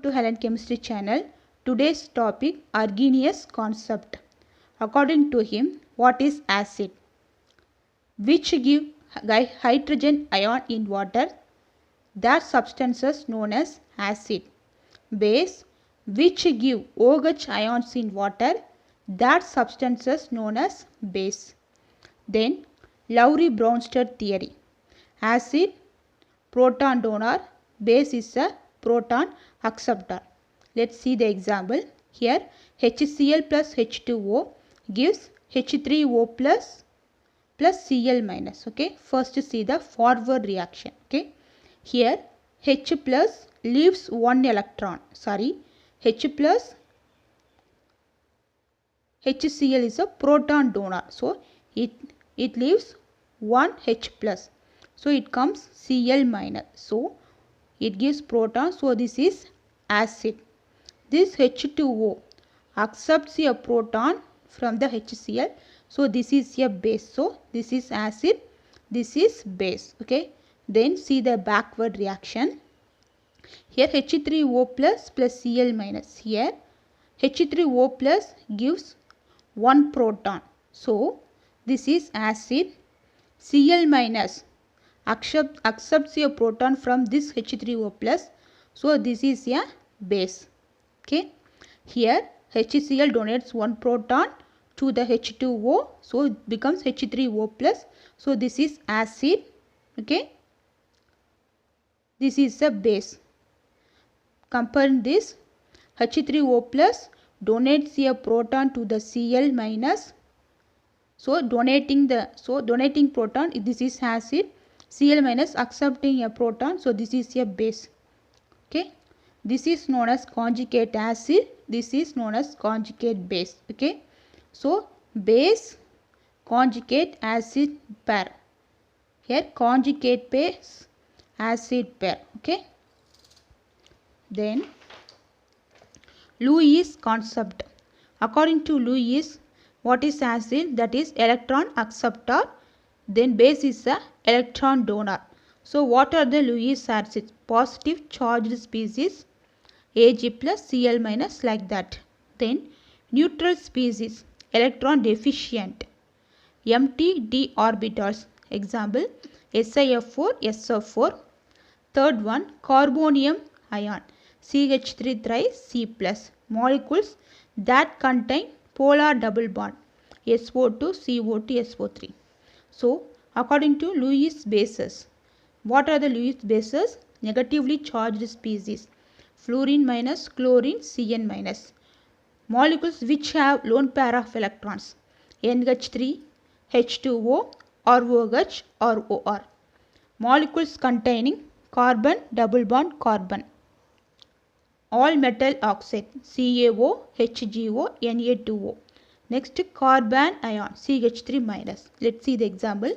To Helen Chemistry channel. Today's topic Arrhenius concept. According to him, what is acid? Which give hydrogen ion in water? That substances known as acid. Base which give OH ions in water? That substances known as base. Then Lowry-Bronsted theory. Acid proton donor, base is a proton acceptor. Let's see the example. Here HCl plus H2O gives H3O plus Cl minus. Okay, first see the forward reaction. Okay, here H plus leaves one electron. H plus HCl is a proton donor, so it leaves one H plus, so it comes Cl minus, so it gives proton, so this is acid. This H2O accepts a proton from the HCl, so this is a base, so this is acid, this is base. Okay, then see the backward reaction. Here H3O plus Cl minus, here H3O plus gives one proton, so this is acid. Cl minus accepts a proton from this H3O plus, so this is a base. Okay, here HCl donates one proton to the H2O, so it becomes H3O plus, so this is acid. Okay, this is a base. Comparing this, H3O plus donates a proton to the Cl minus, so donating proton, this is acid. Cl minus accepting a proton, so this is a base. Okay, this is known as conjugate acid, this is known as conjugate base. Okay, so base conjugate acid pair, here conjugate base acid pair. Okay, then Lewis concept. According to Lewis, what is acid? That is electron acceptor. Then base is a electron donor. So what are the Lewis acids? Positive charged species, Ag plus Cl minus, like that. Then neutral species, electron deficient, empty d orbitals. Example SiF4, SO4. Third one carbonium ion, CH3 3 C plus, molecules that contain polar double bond, SO2 CO2 SO3. So according to Lewis bases, what are the Lewis bases? Negatively charged species, fluorine minus, chlorine, Cn minus. Molecules which have lone pair of electrons, NH3, H2O, or OH or OR. Molecules containing carbon double bond carbon. All metal oxide, CaO, HgO, Na2O. Next carbon ion, CH3 minus. Let's see the example.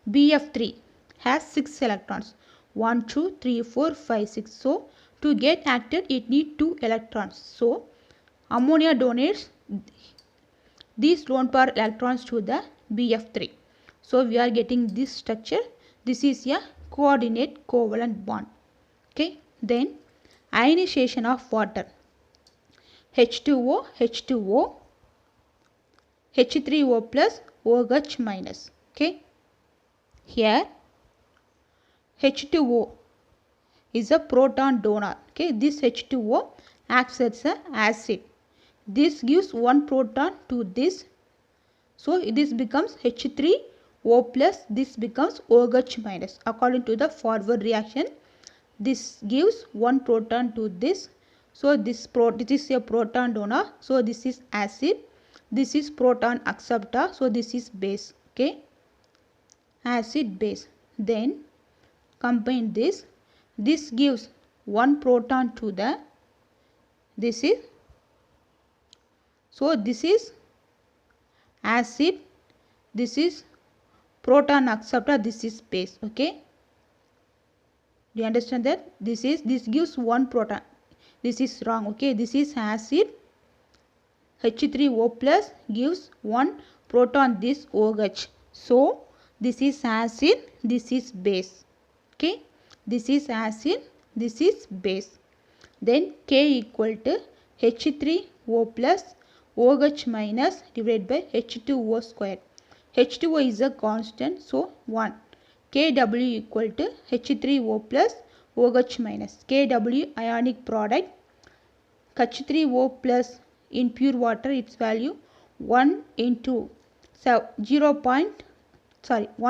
BF3 has 6 electrons, 1, 2, 3, 4, 5, 6. So to get active it needs 2 electrons. So ammonia donates these lone pair electrons to the BF3. So we are getting this structure. This is a coordinate covalent bond. Okay, then ionization of water, H2O, H2O, H3O plus, OH minus. Okay, here H2O is a proton donor. Okay, this H2O acts as an acid. This gives one proton to this, so this becomes H3O plus, this becomes OH minus. According to the forward reaction, this gives one proton to this, so this is a proton donor, so this is acid. This is proton acceptor, so this is base. Okay, acid base. Then combine this, this gives one proton to the, this is, so this is acid, this is proton acceptor, this is base. Okay, do you understand that? This gives one proton, this is wrong. Okay, this is acid, H3O plus gives one proton, this OH, so this is acid, this is base. Okay, this is acid, this is base. Then K equal to H3O plus OH minus divided by H2O square. H2O is a constant, so 1. Kw equal to H3O plus OH minus. Kw ionic product. H3O plus in pure water, its value 1 into 1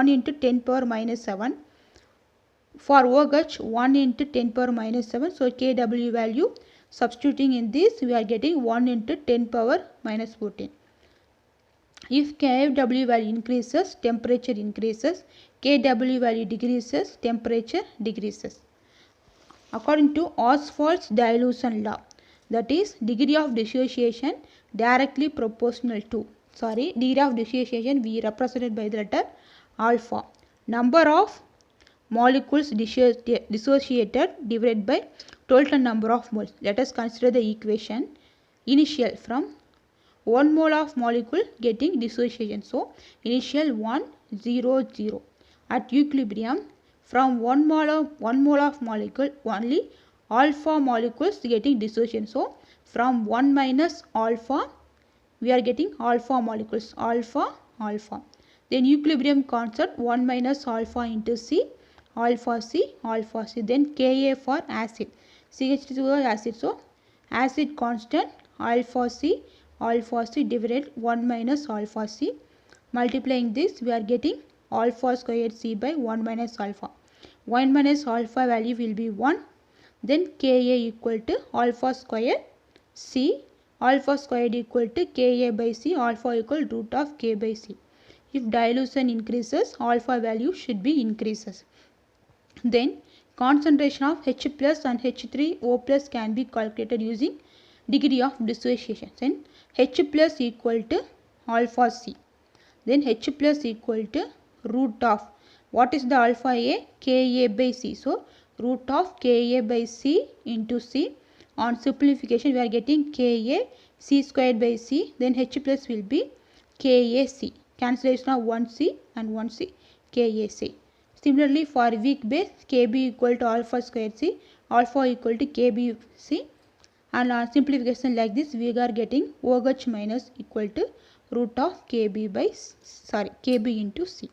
into 10 power minus 7. For OH 1 into 10 power minus 7. So Kw value, substituting in this, we are getting 1 into 10 power minus 14. If Kw value increases, temperature increases. Kw value decreases, temperature decreases. According to Ostwald's dilution law, that is degree of dissociation directly proportional to, degree of dissociation we represented by the letter alpha. Number of molecules dissociated divided by total number of moles. Let us consider the equation. Initial, from 1 mole of molecule getting dissociation. So initial 1, 0, 0. At equilibrium, from 1 mole of molecule, only alpha molecules getting dissociation. So from 1 minus alpha, we are getting alpha molecules, alpha. Then equilibrium constant, 1 minus alpha into C, alpha C. Then Ka for acid, CH2O acid. So acid constant, alpha C divided 1 minus alpha C. Multiplying this, we are getting alpha squared C by 1 minus alpha. 1 minus alpha value will be 1. Then Ka equal to alpha squared C. Alpha squared equal to Ka by C. Alpha equal root of K by C. If dilution increases, alpha value should be increases. Then concentration of H plus and H3O plus can be calculated using degree of dissociation. Then H plus equal to alpha C. Then H plus equal to root of, what is the alpha A? Ka by C. So root of Ka by C into C. On simplification, we are getting Ka C squared by C. Then H plus will be KaC. Cancellation of 1C and 1C, KaC. Similarly, for weak base, Kb equal to alpha squared C, alpha equal to KbC. And on simplification like this, we are getting OH minus equal to root of Kb into C.